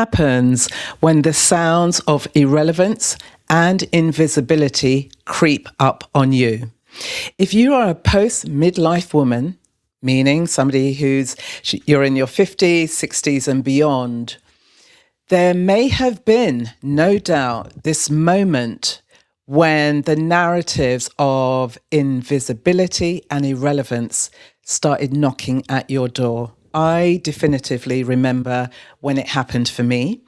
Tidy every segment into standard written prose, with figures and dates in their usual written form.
happens when the sounds of irrelevance and invisibility creep up on you. If you are a post-midlife woman, meaning somebody you're in your 50s, 60s and beyond, there may have been, no doubt, this moment when the narratives of invisibility and irrelevance started knocking at your door. I definitively remember when it happened for me.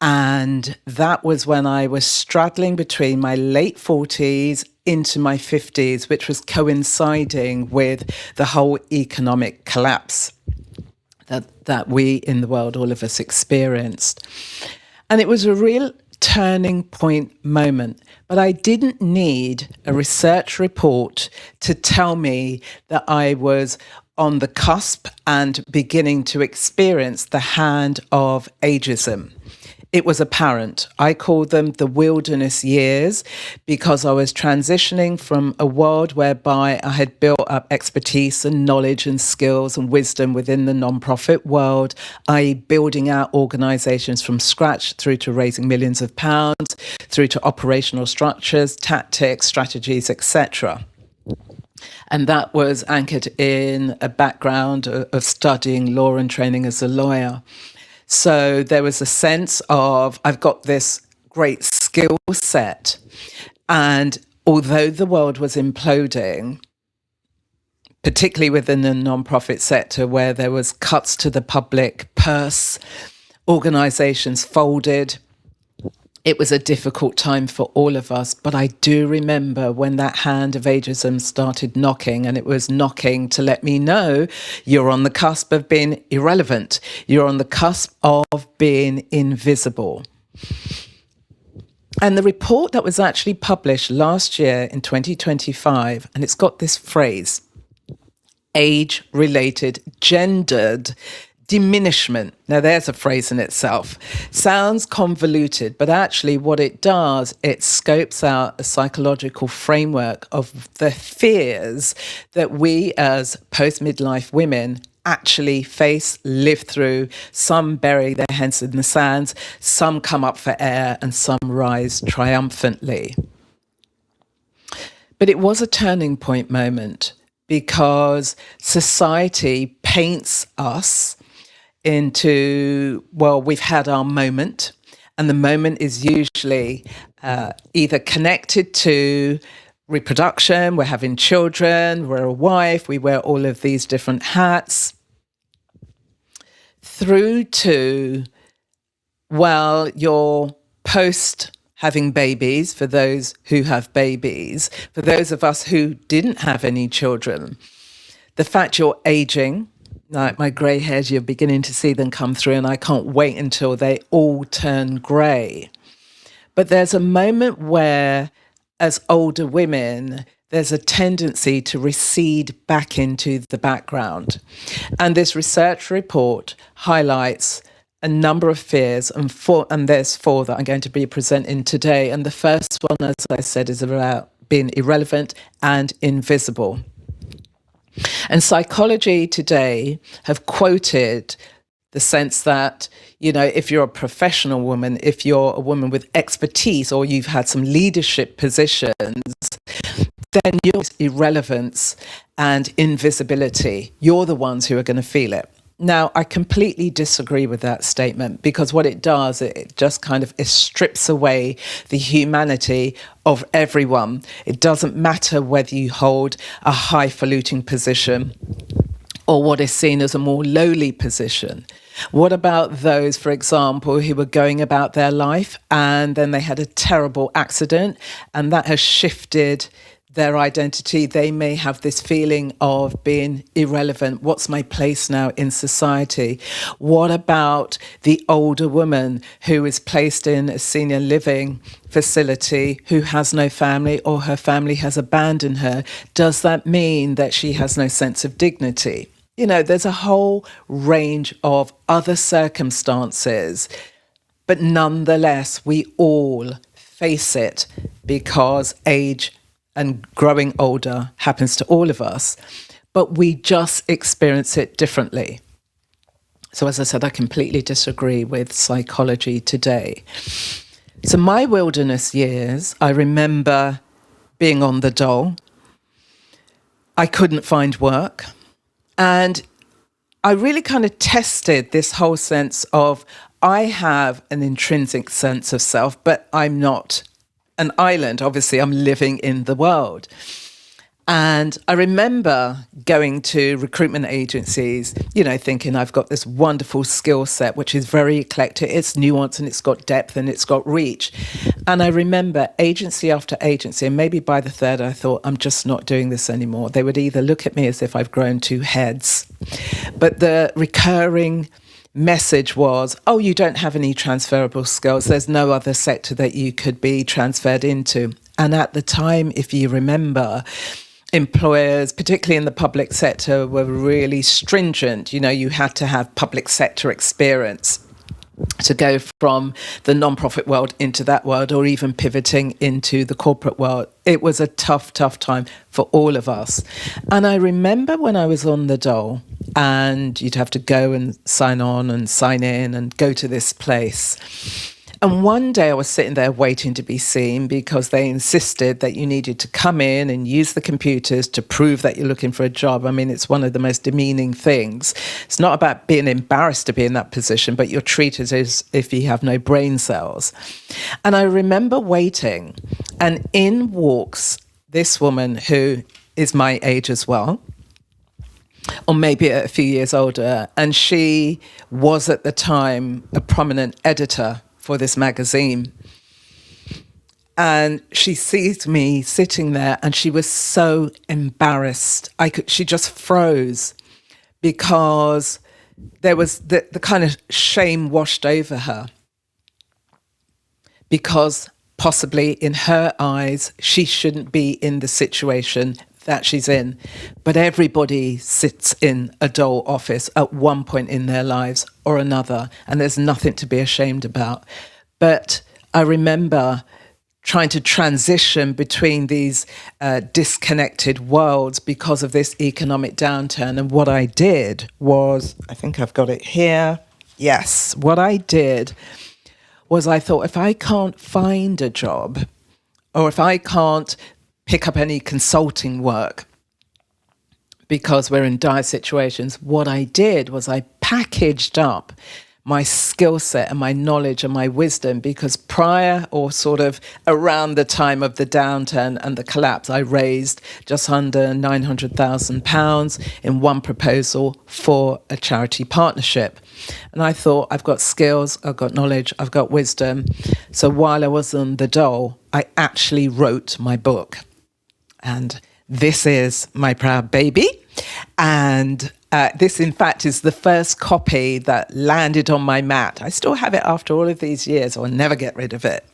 And that was when I was straddling between my late 40s into my 50s, which was coinciding with the whole economic collapse that we in the world, all of us, experienced. And it was a real turning point moment. But I didn't need a research report to tell me that I was on the cusp and beginning to experience the hand of ageism. It was apparent. I called them the wilderness years because I was transitioning from a world whereby I had built up expertise and knowledge and skills and wisdom within the nonprofit world, i.e. building out organizations from scratch through to raising millions of pounds, through to operational structures, tactics, strategies, etc. And that was anchored in a background of studying law and training as a lawyer. So there was a sense of, I've got this great skill set. And although the world was imploding, particularly within the nonprofit sector where there was cuts to the public purse, organizations folded, it was a difficult time for all of us. But I do remember when that hand of ageism started knocking, and it was knocking to let me know you're on the cusp of being irrelevant. You're on the cusp of being invisible. And the report that was actually published last year in 2025, and it's got this phrase, age-related gendered diminishment. Now, there's a phrase in itself. Sounds convoluted, but actually what it does, it scopes out a psychological framework of the fears that we as post-midlife women actually face, live through. Some bury their heads in the sands, some come up for air, and some rise triumphantly. But it was a turning point moment because society paints us into, well, we've had our moment, and the moment is usually either connected to reproduction, we're having children, we're a wife, we wear all of these different hats, through to, well, you're post having babies, for those who have babies, for those of us who didn't have any children, the fact you're aging, like my grey hairs, you're beginning to see them come through, and I can't wait until they all turn grey. But there's a moment where, as older women, there's a tendency to recede back into the background. And this research report highlights a number of fears, and there's four that I'm going to be presenting today. And the first one, as I said, is about being irrelevant and invisible. And psychology today have quoted the sense that, you know, if you're a professional woman, if you're a woman with expertise, or you've had some leadership positions, then you're irrelevance and invisibility. You're the ones who are going to feel it. Now, I completely disagree with that statement, because what it does, it just kind of, it strips away the humanity of everyone. It doesn't matter whether you hold a highfalutin position or what is seen as a more lowly position. What about those, for example, who were going about their life and then they had a terrible accident and that has shifted their identity? They may have this feeling of being irrelevant. What's my place now in society? What about the older woman who is placed in a senior living facility who has no family, or her family has abandoned her? Does that mean that she has no sense of dignity? You know, there's a whole range of other circumstances, but nonetheless, we all face it because age and growing older happens to all of us, but we just experience it differently. So as I said, I completely disagree with psychology today. So my wilderness years, I remember being on the dole. I couldn't find work. And I really kind of tested this whole sense of, I have an intrinsic sense of self, but I'm not an island. Obviously, I'm living in the world. And I remember going to recruitment agencies, thinking I've got this wonderful skill set, which is very eclectic. It's nuanced and it's got depth and it's got reach. And I remember agency after agency, and maybe by the third, I thought, I'm just not doing this anymore. They would either look at me as if I've grown two heads, but the recurring message was, oh, you don't have any transferable skills. There's no other sector that you could be transferred into. And at the time, if you remember, employers, particularly in the public sector, were really stringent. You had to have public sector experience to go from the non-profit world into that world, or even pivoting into the corporate world. It was a tough time for all of us. And I remember when I was on the dole, and you'd have to go and sign on and sign in and go to this place. And one day I was sitting there waiting to be seen, because they insisted that you needed to come in and use the computers to prove that you're looking for a job. I mean, it's one of the most demeaning things. It's not about being embarrassed to be in that position, but you're treated as if you have no brain cells. And I remember waiting, and in walks this woman who is my age as well, or maybe a few years older. And she was at the time a prominent editor for this magazine. And she sees me sitting there, and she was so embarrassed. She just froze, because there was the kind of shame washed over her, because possibly in her eyes, she shouldn't be in the situation that she's in. But everybody sits in a dole office at one point in their lives or another, and there's nothing to be ashamed about. But I remember trying to transition between these disconnected worlds because of this economic downturn. And what I did was, I think I've got it here. Yes, what I did was, I thought, if I can't find a job, or if I can't pick up any consulting work because we're in dire situations, what I did was I packaged up my skill set and my knowledge and my wisdom, because prior, or sort of around the time of the downturn and the collapse, I raised just under £900,000 in one proposal for a charity partnership. And I thought, I've got skills, I've got knowledge, I've got wisdom. So while I was on the dole, I actually wrote my book. And this is my proud baby. And this, in fact, is the first copy that landed on my mat. I still have it after all of these years. I'll never get rid of it.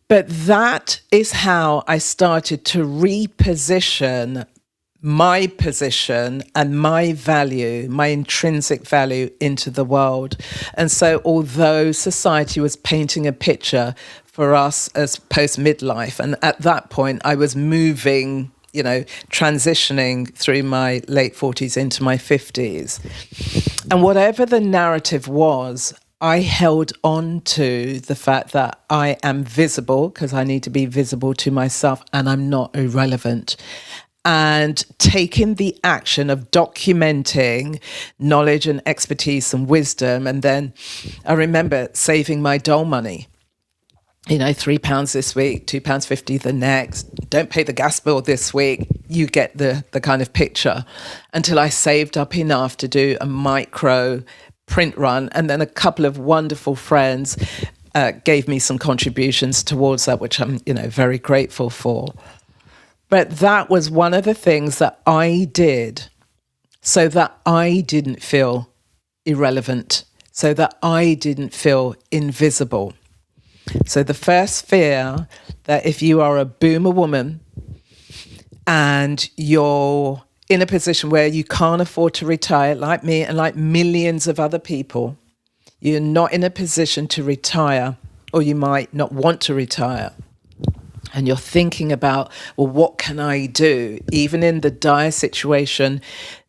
But that is how I started to reposition my position and my value, my intrinsic value, into the world. And so although society was painting a picture for us as post-midlife, and at that point I was moving, transitioning through my late 40s into my 50s. And whatever the narrative was, I held on to the fact that I am visible, because I need to be visible to myself, and I'm not irrelevant. And taking the action of documenting knowledge and expertise and wisdom. And then I remember saving my dole money. £3 this week, £2.50 the next. Don't pay the gas bill this week. You get the kind of picture. Until I saved up enough to do a micro print run. And then a couple of wonderful friends gave me some contributions towards that, which I'm, very grateful for. But that was one of the things that I did so that I didn't feel irrelevant, so that I didn't feel invisible. So the first fear, that if you are a boomer woman and you're in a position where you can't afford to retire, like me and like millions of other people, you're not in a position to retire, or you might not want to retire. and you're thinking about, well, what can I do? Even in the dire situation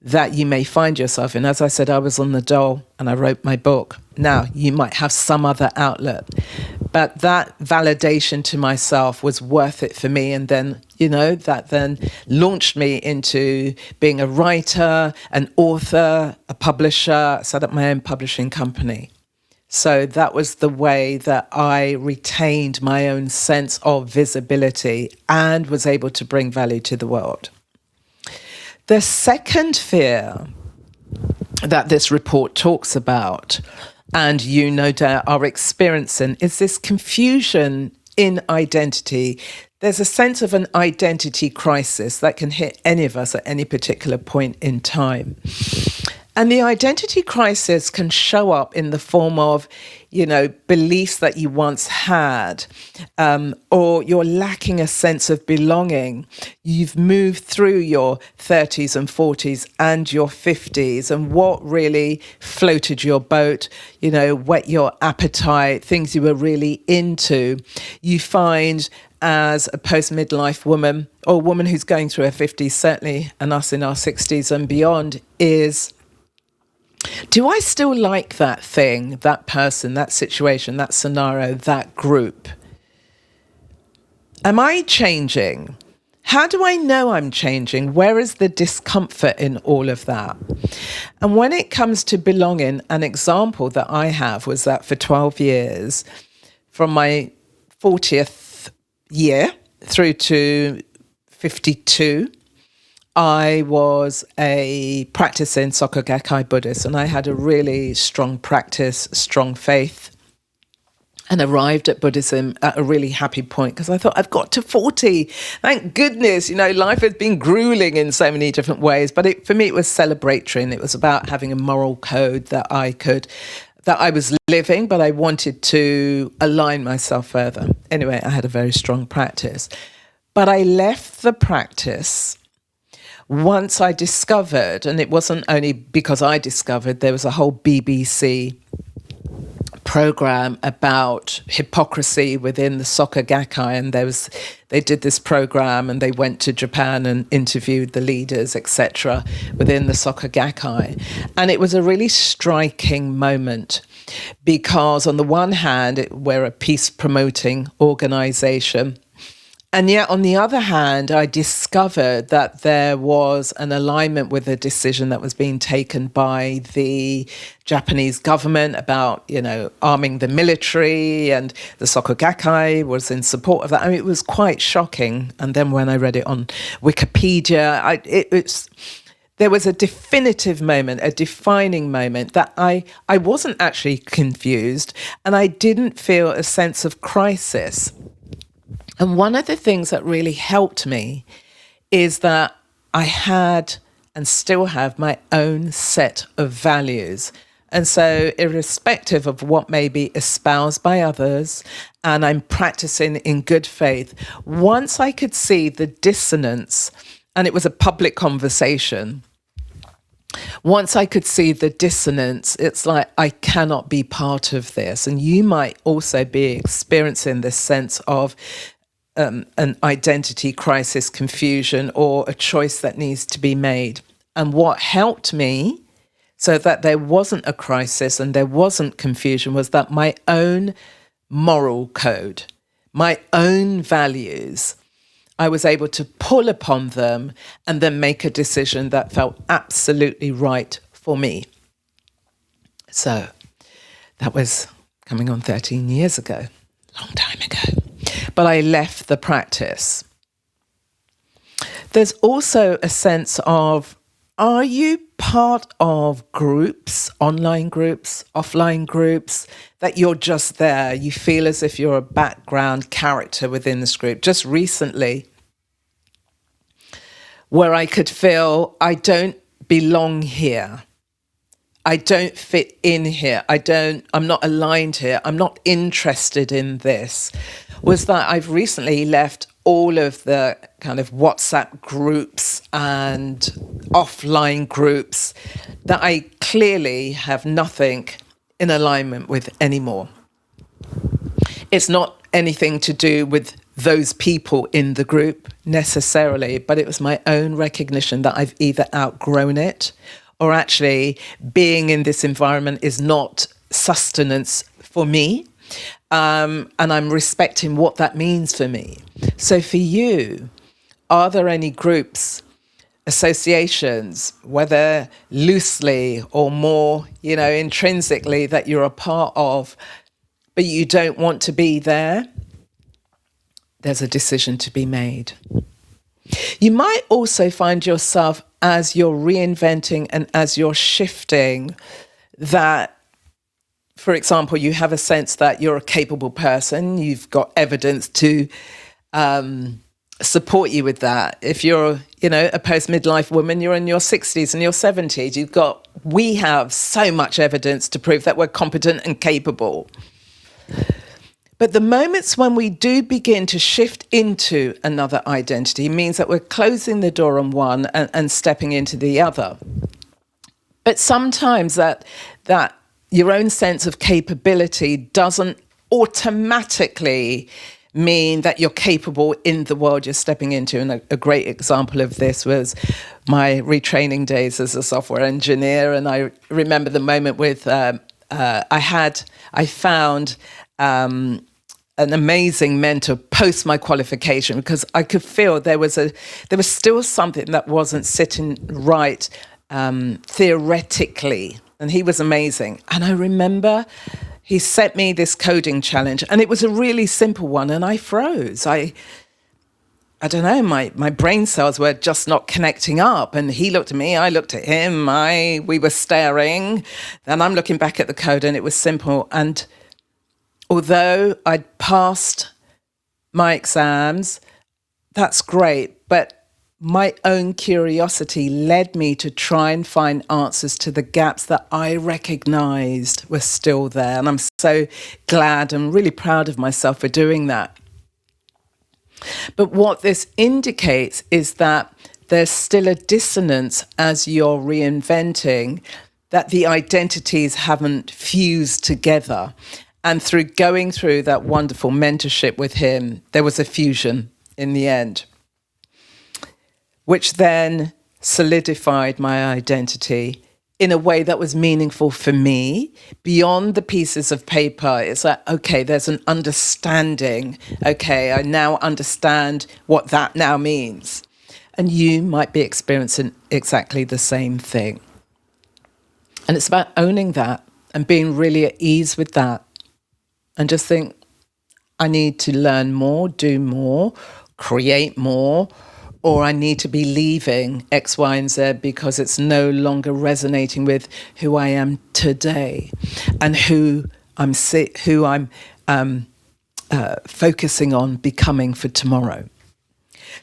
that you may find yourself in. As I said, I was on the Dole and I wrote my book. Now, you might have some other outlet, but that validation to myself was worth it for me. And then, that then launched me into being a writer, an author, a publisher, set up my own publishing company. So that was the way that I retained my own sense of visibility and was able to bring value to the world. The second fear that this report talks about, and you no doubt are experiencing, is this confusion in identity. There's a sense of an identity crisis that can hit any of us at any particular point in time. And the identity crisis can show up in the form of, beliefs that you once had, or you're lacking a sense of belonging. You've moved through your 30s and 40s and your 50s, and what really floated your boat, whet your appetite, things you were really into, you find as a post-midlife woman, or a woman who's going through her 50s, certainly, and us in our 60s and beyond, is, do I still like that thing, that person, that situation, that scenario, that group? Am I changing? How do I know I'm changing? Where is the discomfort in all of that? And when it comes to belonging, an example that I have was that for 12 years, from my 40th year through to 52, I was a practicing Soka Gakkai Buddhist, and I had a really strong practice, strong faith, and arrived at Buddhism at a really happy point because I thought, I've got to 40. Thank goodness, life has been grueling in so many different ways. But for me, it was celebratory, and it was about having a moral code that I was living, but I wanted to align myself further. Anyway, I had a very strong practice. But I left the practice once I discovered, and it wasn't only because I discovered, there was a whole BBC program about hypocrisy within the Soka Gakkai, and they did this program and they went to Japan and interviewed the leaders, etc., within the Soka Gakkai. And it was a really striking moment because on the one hand, we're a peace-promoting organization, and yet, on the other hand, I discovered that there was an alignment with a decision that was being taken by the Japanese government about, arming the military, and the Soka Gakkai was in support of that. I mean, it was quite shocking. And then when I read it on Wikipedia, there was a definitive moment, a defining moment that I wasn't actually confused, and I didn't feel a sense of crisis. And one of the things that really helped me is that I had and still have my own set of values. And so irrespective of what may be espoused by others, and I'm practicing in good faith, once I could see the dissonance, and it was a public conversation, once I could see the dissonance, it's like, I cannot be part of this. And you might also be experiencing this sense of an identity crisis, confusion, or a choice that needs to be made. And what helped me so that there wasn't a crisis and there wasn't confusion was that my own moral code, my own values, I was able to pull upon them and then make a decision that felt absolutely right for me. So that was coming on 13 years ago, long time ago. But I left the practice. There's also a sense of, are you part of groups, online groups, offline groups, that you're just there? You feel as if you're a background character within this group. Just recently, where I could feel I don't belong here. I don't fit in here. I'm not aligned here. I'm not interested in this. Was that I've recently left all of the kind of WhatsApp groups and offline groups that I clearly have nothing in alignment with anymore. It's not anything to do with those people in the group necessarily, but it was my own recognition that I've either outgrown it or actually being in this environment is not sustenance for me. And I'm respecting what that means for me. So for you, are there any groups, associations, whether loosely or more, intrinsically, that you're a part of, but you don't want to be there? There's a decision to be made. You might also find yourself, as you're reinventing and as you're shifting, that, for example, you have a sense that you're a capable person. You've got evidence to support you with that. If you're, a post-midlife woman, you're in your 60s and your 70s. We have so much evidence to prove that we're competent and capable. But the moments when we do begin to shift into another identity means that we're closing the door on one and stepping into the other. But sometimes that your own sense of capability doesn't automatically mean that you're capable in the world you're stepping into. And a great example of this was my retraining days as a software engineer. And I remember the moment with, I found an amazing mentor post my qualification, because I could feel there was still something that wasn't sitting right theoretically, and he was amazing. And I remember he set me this coding challenge, and it was a really simple one, and I froze. I don't know, my brain cells were just not connecting up, and he looked at me, I looked at him, we were staring, and I'm looking back at the code, and it was simple. And although I'd passed my exams, that's great, but my own curiosity led me to try and find answers to the gaps that I recognized were still there. And I'm so glad and really proud of myself for doing that. But what this indicates is that there's still a dissonance as you're reinventing, that the identities haven't fused together. And through going through that wonderful mentorship with him, there was a fusion in the end, which then solidified my identity in a way that was meaningful for me beyond the pieces of paper. It's like, okay, there's an understanding. Okay, I now understand what that now means. And you might be experiencing exactly the same thing. And it's about owning that and being really at ease with that. And just think, I need to learn more, do more, create more, or I need to be leaving X, Y, and Z because it's no longer resonating with who I am today and who I'm focusing on becoming for tomorrow.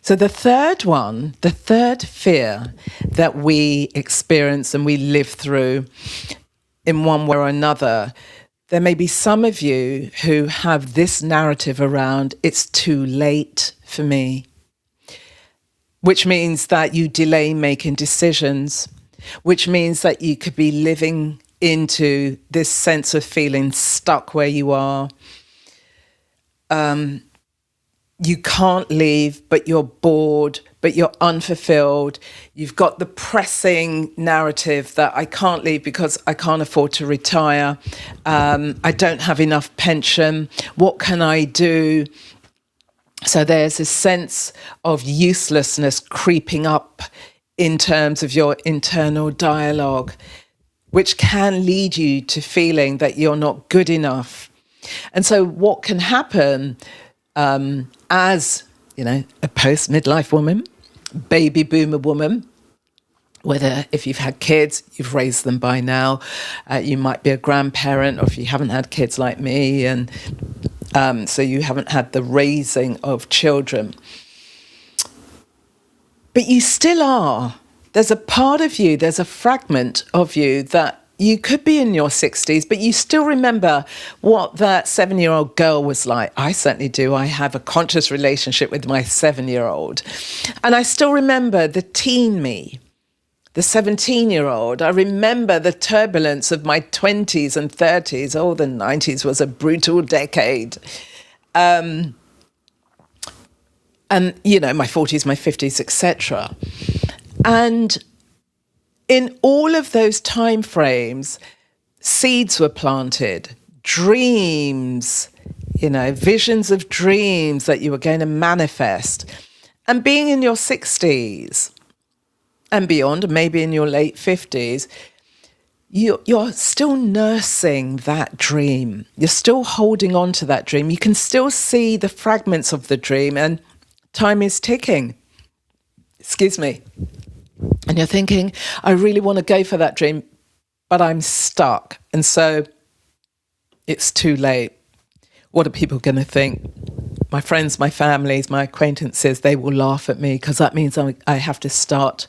So the third fear that we experience and we live through in one way or another, there may be some of you who have this narrative around, it's too late for me, which means that you delay making decisions, which means that you could be living into this sense of feeling stuck where you are. You can't leave, but you're bored, but you're unfulfilled. You've got the pressing narrative that I can't leave because I can't afford to retire. I don't have enough pension. What can I do? So there's a sense of uselessness creeping up in terms of your internal dialogue, which can lead you to feeling that you're not good enough. And so what can happen as, a post-midlife woman, baby boomer woman, whether if you've had kids, you've raised them by now, you might be a grandparent, or if you haven't had kids like me, and so you haven't had the raising of children. But you still are. There's a part of you, there's a fragment of you that you could be in your 60s, but you still remember what that 7-year-old girl was like. I certainly do. I have a conscious relationship with my 7-year-old. And I still remember the teen me, the 17-year-old. I remember the turbulence of my 20s and 30s. Oh, the 90s was a brutal decade. and, you know, my 40s, my 50s, etc. And in all of those time frames, seeds were planted, dreams, you know, visions of dreams that you were going to manifest. And being in your 60s and beyond, maybe in your late 50s, you're still nursing that dream. You're still holding on to that dream. You can still see the fragments of the dream, and time is ticking. Excuse me. And you're thinking, I really want to go for that dream, but I'm stuck. And so it's too late. What are people going to think? My friends, my families, my acquaintances, they will laugh at me because that means I have to start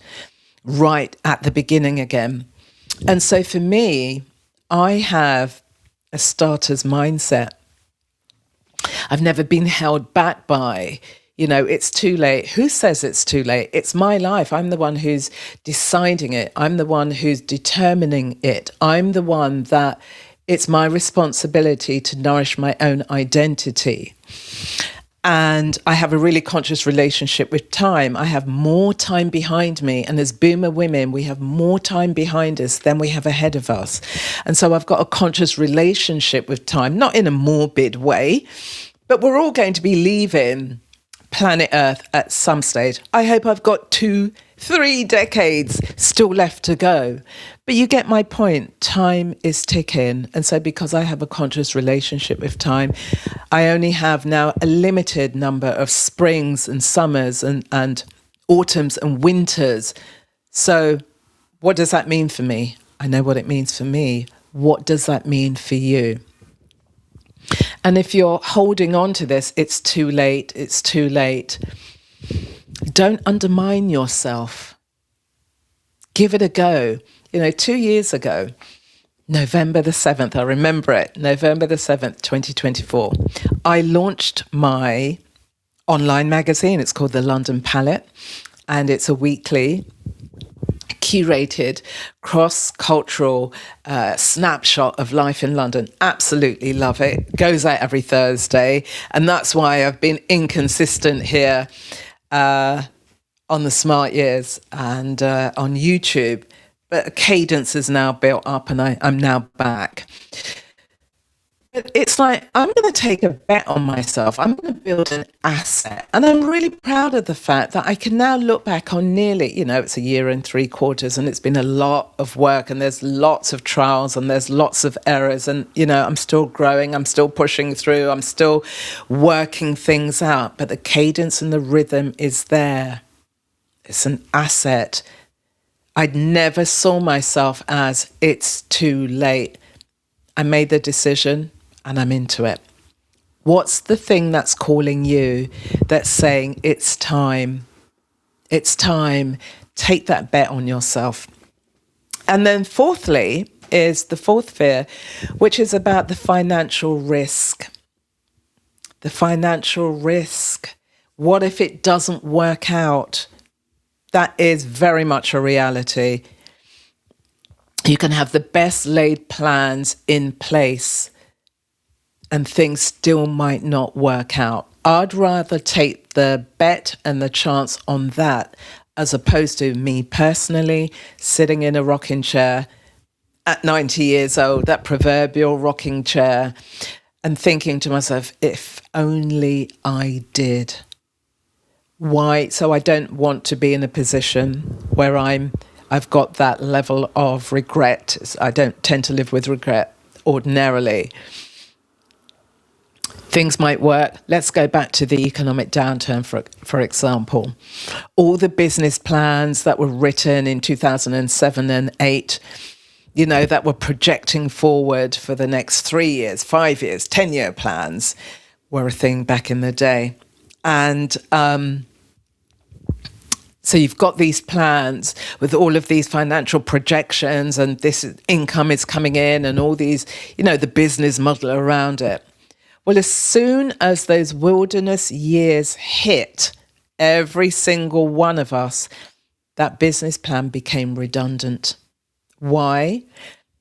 right at the beginning again. And so for me, I have a starter's mindset. I've never been held back by, you know, it's too late. Who says it's too late? It's my life. I'm the one who's deciding it. I'm the one who's determining it. I'm the one that it's my responsibility to nourish my own identity. And I have a really conscious relationship with time. I have more time behind me. And as boomer women, we have more time behind us than we have ahead of us. And so I've got a conscious relationship with time, not in a morbid way, but we're all going to be leaving planet Earth at some stage. I hope I've got 2-3 decades still left to go. But you get my point. Time is ticking. And so because I have a conscious relationship with time, I only have now a limited number of springs and summers and autumns and winters. So what does that mean for me? I know what it means for me. What does that mean for you? And if you're holding on to this, it's too late, it's too late. Don't undermine yourself. Give it a go. You know, 2 years ago, November the 7th, I remember it, November the 7th, 2024, I launched my online magazine. It's called The London Palette, and it's a weekly curated cross-cultural snapshot of life in London. Absolutely love it. Goes out every Thursday. And that's why I've been inconsistent here on the Smart Years and on YouTube. But a cadence is now built up and I'm now back. But it's like, I'm going to take a bet on myself. I'm going to build an asset. And I'm really proud of the fact that I can now look back on nearly, you know, it's 1 year and 3 quarters and it's been a lot of work and there's lots of trials and there's lots of errors. And, you know, I'm still growing. I'm still pushing through. I'm still working things out. But the cadence and the rhythm is there. It's an asset. I'd never saw myself as it's too late. I made the decision. And I'm into it. What's the thing that's calling you, that's saying it's time? It's time. Take that bet on yourself. And then fourthly is the fourth fear, which is about the financial risk. The financial risk. What if it doesn't work out? That is very much a reality. You can have the best laid plans in place, and things still might not work out. I'd rather take the bet and the chance on that as opposed to me personally sitting in a rocking chair at 90 years old, that proverbial rocking chair, and thinking to myself, if only I did. Why? So I don't want to be in a position where I've got that level of regret. I don't tend to live with regret ordinarily. Things might work. Let's go back to the economic downturn, for example. All the business plans that were written in 2007 and 8, you know, that were projecting forward for the next 3 years, 5 years, 10-year plans were a thing back in the day. And so you've got these plans with all of these financial projections and this income is coming in and all these, you know, the business model around it. Well, as soon as those wilderness years hit, every single one of us, that business plan became redundant. Why?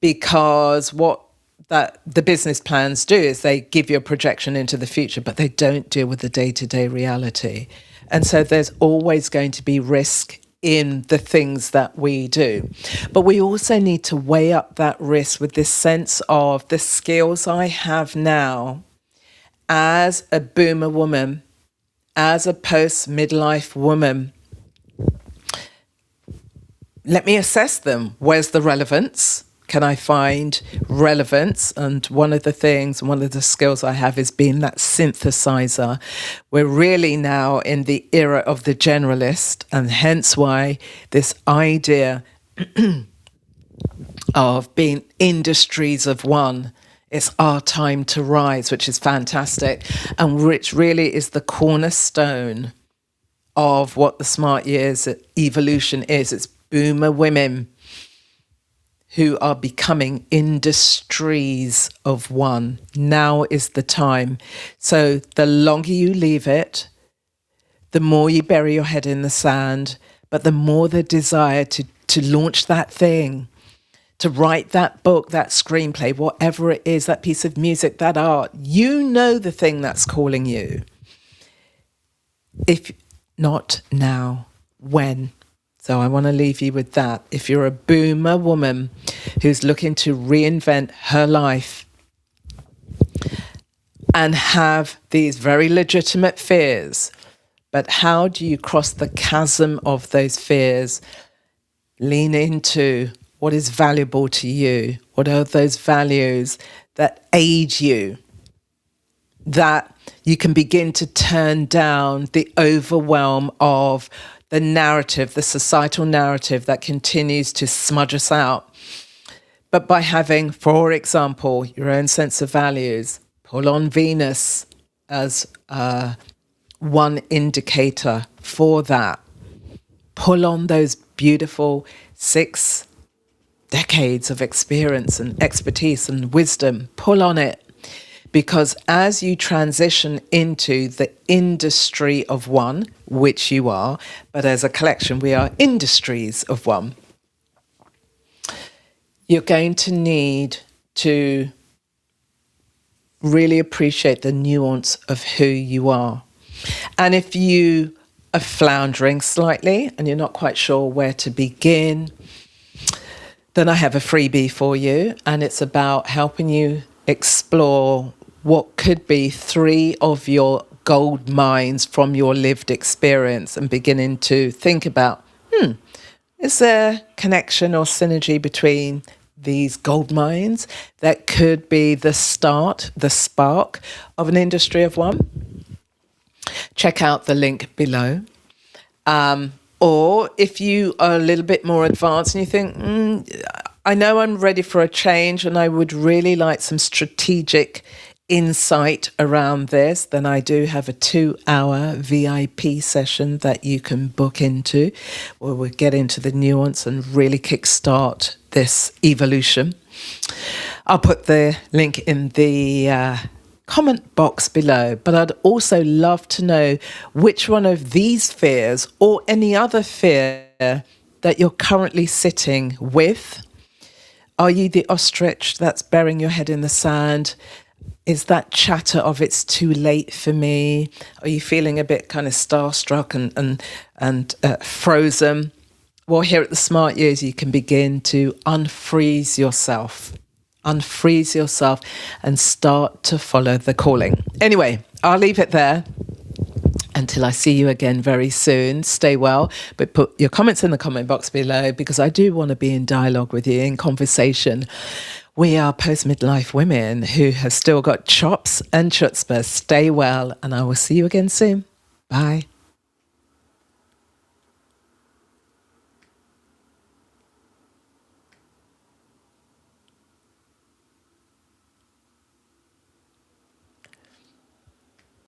Because what the business plans do is they give you a projection into the future, but they don't deal with the day-to-day reality. And so there's always going to be risk in the things that we do. But we also need to weigh up that risk with this sense of the skills I have now as a boomer woman, as a post-midlife woman. Let me assess them. Where's the relevance? Can I find relevance? And one of the skills I have is being that synthesizer. We're really now in the era of the generalist, and hence why this idea of being industries of one. It's our time to rise, which is fantastic, and which really is the cornerstone of what the smart years evolution is. It's boomer women who are becoming industries of one. Now is the time. So the longer you leave it, the more you bury your head in the sand, but the more the desire to launch that thing, to write that book, that screenplay, whatever it is, that piece of music, that art, you know the thing that's calling you. If not now, when? So I want to leave you with that. If you're a boomer woman who's looking to reinvent her life and have these very legitimate fears, but how do you cross the chasm of those fears? Lean into what is valuable to you. What are those values that aid you? That you can begin to turn down the overwhelm of the narrative, the societal narrative that continues to smudge us out. But by having, for example, your own sense of values, pull on Venus as one indicator for that. Pull on those beautiful 6 decades of experience and expertise and wisdom. Pull on it. Because as you transition into the industry of one, which you are, but as a collection, we are industries of one, you're going to need to really appreciate the nuance of who you are. And if you are floundering slightly and you're not quite sure where to begin, then I have a freebie for you, and it's about helping you explore what could be 3 of your gold mines from your lived experience, and beginning to think about, is there connection or synergy between these gold mines that could be the start, the spark of an industry of one? Check out the link below. Or if you are a little bit more advanced and you think, I know I'm ready for a change and I would really like some strategic insight around this, then I do have a 2-hour VIP session that you can book into, where we'll get into the nuance and really kickstart this evolution. I'll put the link in the comment box below, but I'd also love to know which one of these fears or any other fear that you're currently sitting with. Are you the ostrich that's burying your head in the sand? Is that chatter of it's too late for me? Are you feeling a bit kind of starstruck and frozen? Well, here at the Smart Years, you can begin to unfreeze yourself and start to follow the calling. Anyway, I'll leave it there until I see you again very soon. Stay well, but put your comments in the comment box below, because I do want to be in dialogue with you, in conversation. We are post-midlife women who have still got chops and chutzpah. Stay well, and I will see you again soon. Bye.